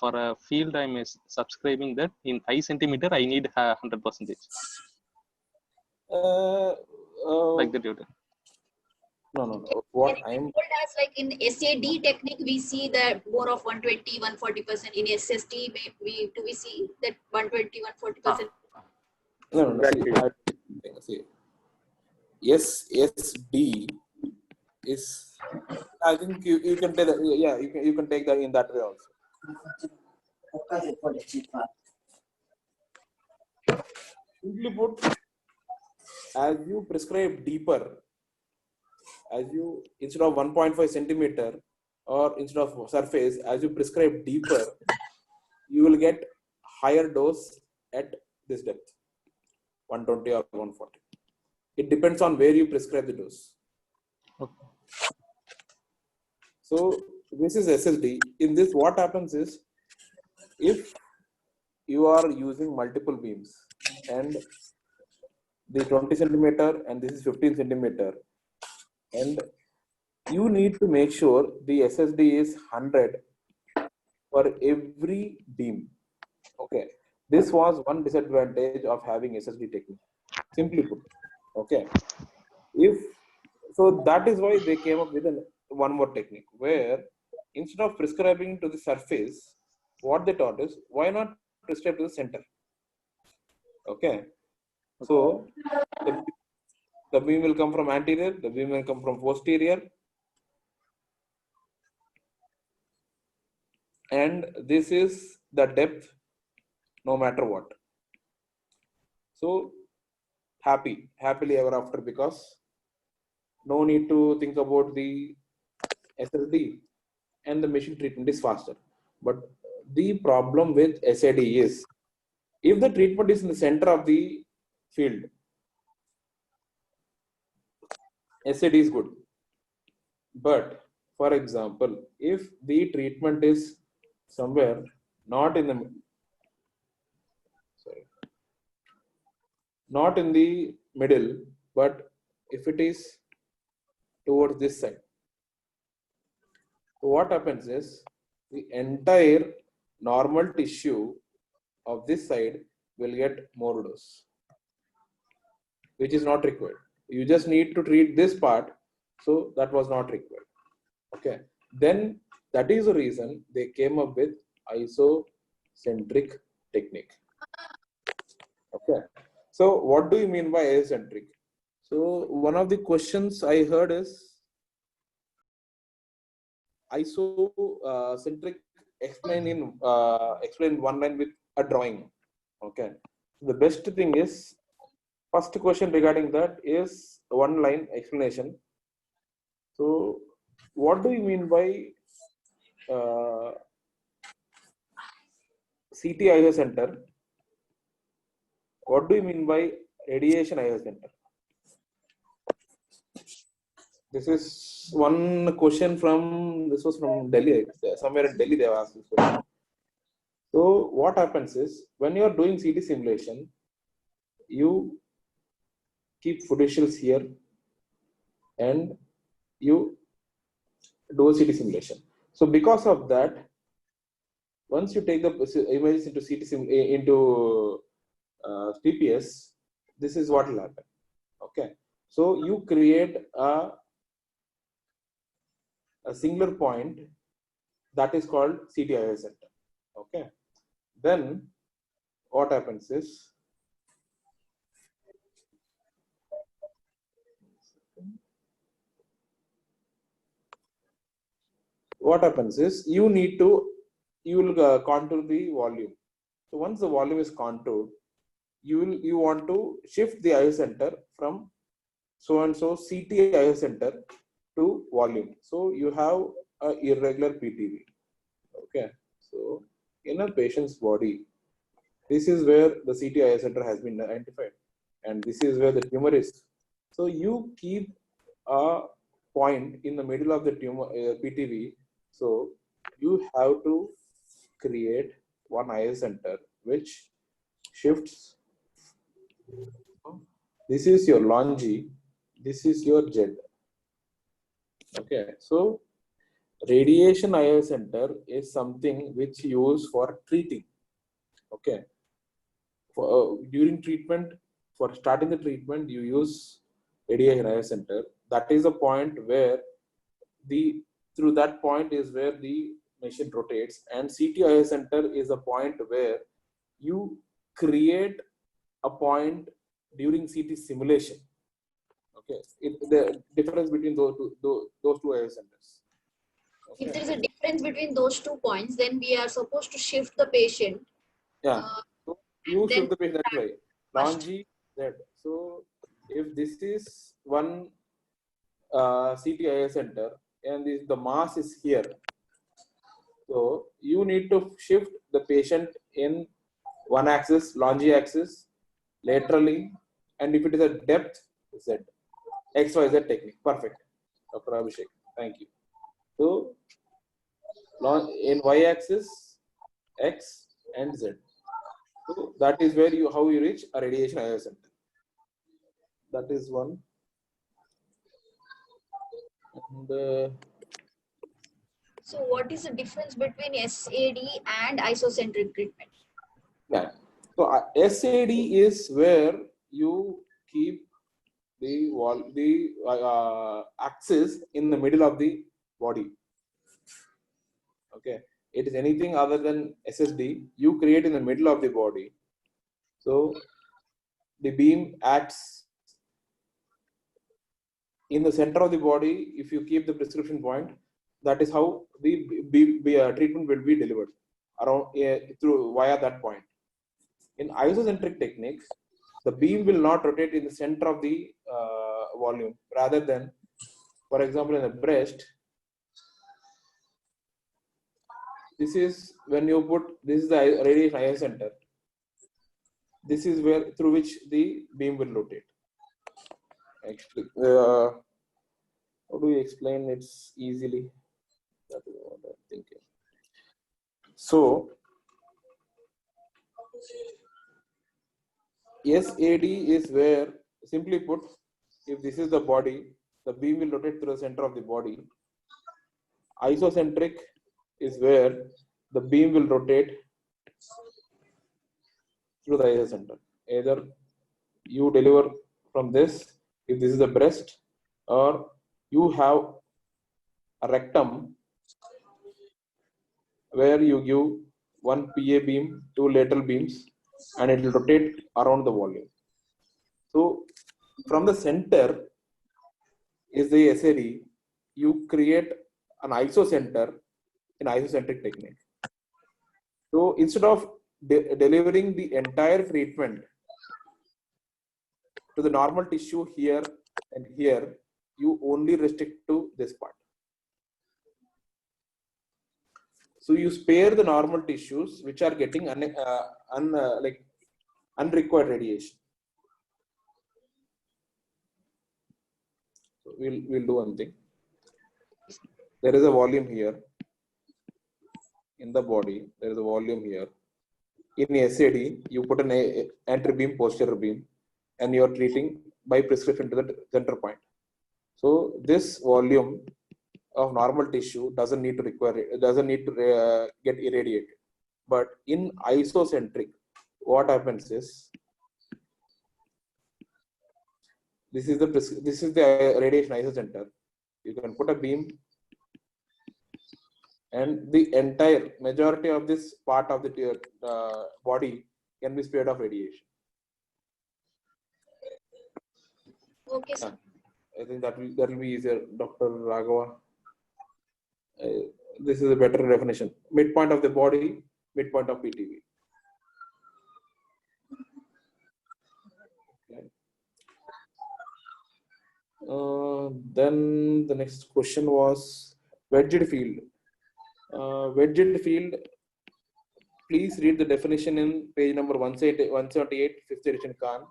For a field, I'm subscribing that in 5 centimeter I need 100%. Like that, No. What I'm told as like in SAD technique, we see that more of 120, 140%. In SST, do we see that 120, 140%? No. Exactly. See, SSD is. I think you can take that. Yeah, you can take that in that way also. Simply put, as you prescribe deeper, as you instead of 1.5 centimeter or instead of surface, as you prescribe deeper, you will get higher dose at this depth, 120 or 140. It depends on where you prescribe the dose. Okay. So this is SSD. In this, what happens is, if you are using multiple beams and the 20 centimeter and this is 15 centimeter, and you need to make sure the SSD is 100 for every beam. Okay, this was one disadvantage of having SSD technique. Simply put, okay, so that is why they came up with one more technique where instead of prescribing to the surface, what they taught is why not prescribe to the center. Okay, so the beam will come from anterior, the beam will come from posterior, and this is the depth no matter what. So happily ever after, because no need to think about the SSD and the machine treatment is faster. But the problem with SAD is, if the treatment is in the center of the field, SAD is good. But for example, if the treatment is somewhere not in the middle, but if it is towards this side, so what happens is the entire normal tissue of this side will get more dose, which is not required. You just need to treat this part, so that was not required. Okay, then that is the reason they came up with isocentric technique. Okay, so what do you mean by isocentric? So one of the questions I heard is isocentric explain one line with a drawing. Okay, the best thing is, first question regarding that is one line explanation. So what do you mean by CT isocenter? What do you mean by radiation isocenter? This is one question this was from Delhi, somewhere in Delhi they have asked this question. So what happens is, when you are doing CT simulation, you keep fiducials here and you do a CT simulation. So because of that, once you take the images into TPS, this is what will happen. Okay, so you create a singular point that is called CT isocenter. Okay, then what happens is, you will contour the volume. So once the volume is contoured, you want to shift the isocenter from so and so CT isocenter to volume. So you have a irregular PTV. Okay, so in a patient's body. This is where the CTIS center has been identified, and this is where the tumor is. So you keep a point in the middle of the tumor PTV. So you have to create one IS center which shifts. This is your longi, this is your Z. Okay, so radiation IS center is something which you use for treating. Okay, for during treatment, for starting the treatment, you use radiation IS center. That is a point where through that point is where the machine rotates, and CTIS center is a point where you create a point during CT simulation. Okay, the difference between those two IS centers. Okay. If there is a difference between those 2 points, then we are supposed to shift the patient. Yeah. So you then shift the patient that way. Longi Z. So if this is one CTIS center and the mass is here, so you need to shift the patient in one axis, longi axis, laterally, and if it is a depth, Z. XYZ technique. Perfect. Dr. Abhishek. Thank you. So in Y axis, X and Z. So that is where how you reach a radiation IS center. That is one. And, So what is the difference between SAD and isocentric treatment? yeah. So SAD is where you keep the axis in the middle of the body. Okay. It is anything other than SSD you create in the middle of the body. So the beam acts in the center of the body. If you keep the prescription point, that is how the treatment will be delivered around through via that point. In isocentric techniques, the beam will not rotate in the center of the volume, rather than, for example, in the breast, this is when you put, this is the radiation IS center. This is where through which the beam will rotate. Actually, how do you explain it easily? That is what I'm thinking. So SAD is where, simply put, if this is the body, the beam will rotate through the center of the body. Isocentric is where the beam will rotate through the IS center. Either you deliver from this, if this is the breast, or you have a rectum where you give one PA beam, 2 lateral beams, and it will rotate around the volume. So from the center is the SAD. You create an isocenter in isocentric technique. So instead of delivering the entire treatment to the normal tissue here and here, you only restrict to this part. So you spare the normal tissues which are getting unrequired radiation. So we'll do one thing. There is a volume here in the body. There is a volume here. In SAD, you put an anterior beam, posterior beam, and you are treating by prescription to the center point. So this volume of normal tissue doesn't need to get irradiated. But in isocentric, what happens is, this is the radiation isocenter. You can put a beam, and the entire majority of this part of the body can be spared of radiation. Okay, sir. I think that will be easier, Dr. Raghava. This is a better definition. Midpoint of the body, midpoint of PTV. Okay. Then the next question was wedged field. Wedged field please read the definition in page number 178, 5th edition Khan.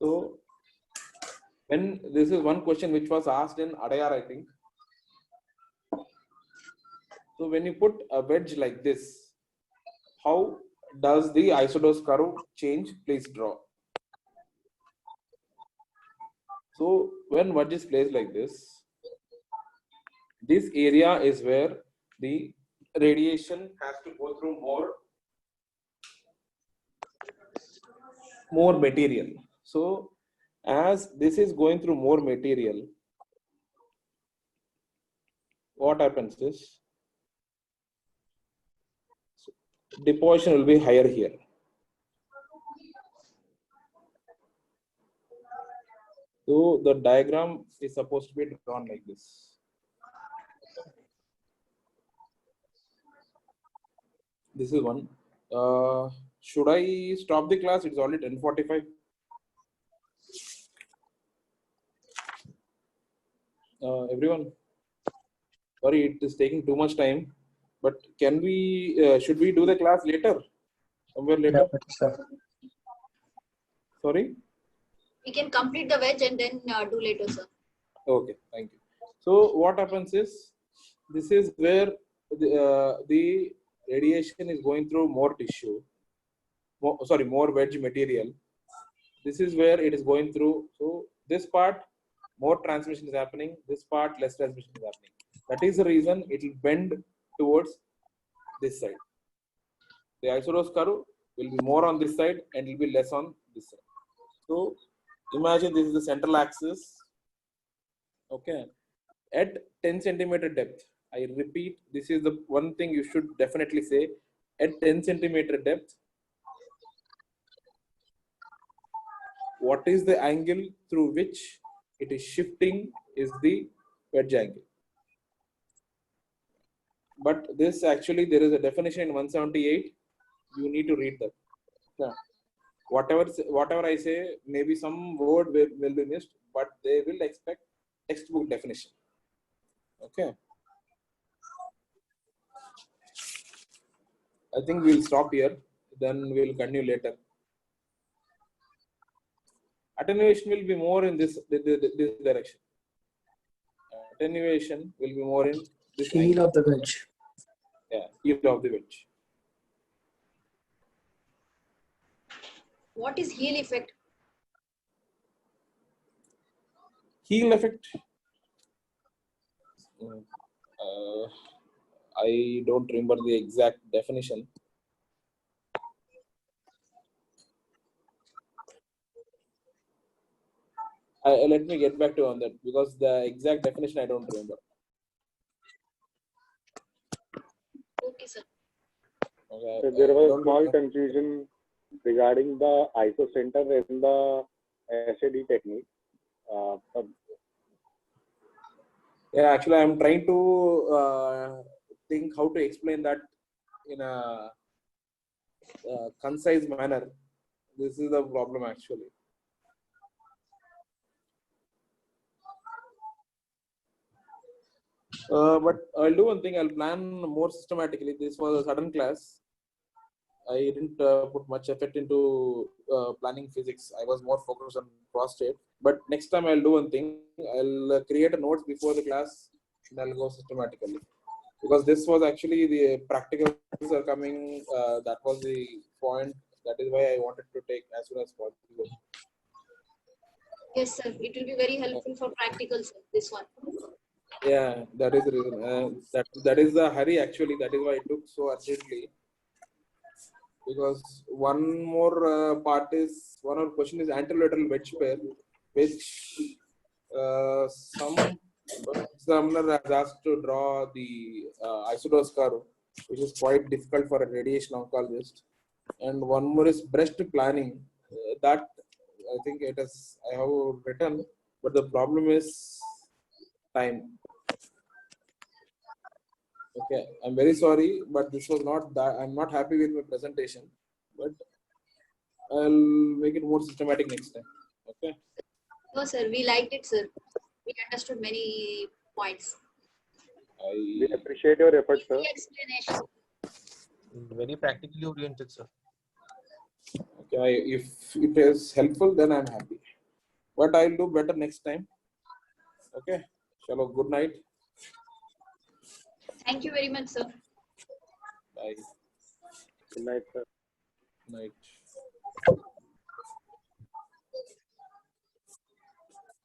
So when this is one question which was asked in Adayar, I think. So when you put a wedge like this, how does the isodose curve change? Please draw. So when wedge is placed like this area is where the radiation has to go through more material. So as this is going through more material, what happens is deposition will be higher here. So the diagram is supposed to be drawn like this. This is one. Should I stop the class? It's already 10:45. Everyone, sorry, it is taking too much time. But can we? Should we do the class later? Somewhere later. Sorry. We can complete the wedge and then do later, sir. Okay, thank you. So what happens is, this is where the radiation is going through more tissue. More wedge material. This is where it is going through. So this part, more transmission is happening. This part, less transmission is happening. That is the reason it will bend towards this side. The isodose curve will be more on this side and it will be less on this side. So imagine this is the central axis. Okay, at 10 centimeter depth, I repeat, this is the one thing you should definitely say. At 10 centimeter depth, what is the angle through which it is shifting is the wedge angle. But this actually, there is a definition in 178. You need to read that. Yeah. Whatever I say, maybe some word will be missed, but they will expect textbook definition. Okay. I think we'll stop here. Then we'll continue later. Attenuation will be more in this direction. Attenuation will be more in this Heel of the wedge. Yeah, heel of the wedge. What is heel effect? Heel effect. I don't remember the exact definition. Let me get back to you on that because the exact definition I don't remember. Okay, sir. Okay. So there was a small confusion regarding the isocenter in the SAD technique. Yeah, actually, I'm trying to think how to explain that in a concise manner. This is the problem, actually. But I'll do one thing. I'll plan more systematically. This was a sudden class. I didn't put much effort into planning physics. I was more focused on prostate. But next time I'll do one thing. I'll create a notes before the class and I'll go systematically. Because this was actually the practicals are coming. That was the point. That is why I wanted to take as soon as possible. Yes, sir. It will be very helpful for practicals, this one. Yeah, that is the reason. That is the hurry actually. That is why it took so urgently. Because one more question is anterolateral wedge pair, which some examiner has asked to draw the isodose curve, which is quite difficult for a radiation oncologist. And one more is breast planning. That I think I have written, but the problem is time. Okay, I'm very sorry, but this was not that. I'm not happy with my presentation, but I'll make it more systematic next time. Okay. No, sir. We liked it, sir. We understood many points. We appreciate your efforts, sir. Easy explanation. Very practically oriented, sir. Okay, if it is helpful, then I'm happy. But I'll do better next time. Okay. Chalo, good night. Thank you very much, sir. Bye. Good night, sir. Night.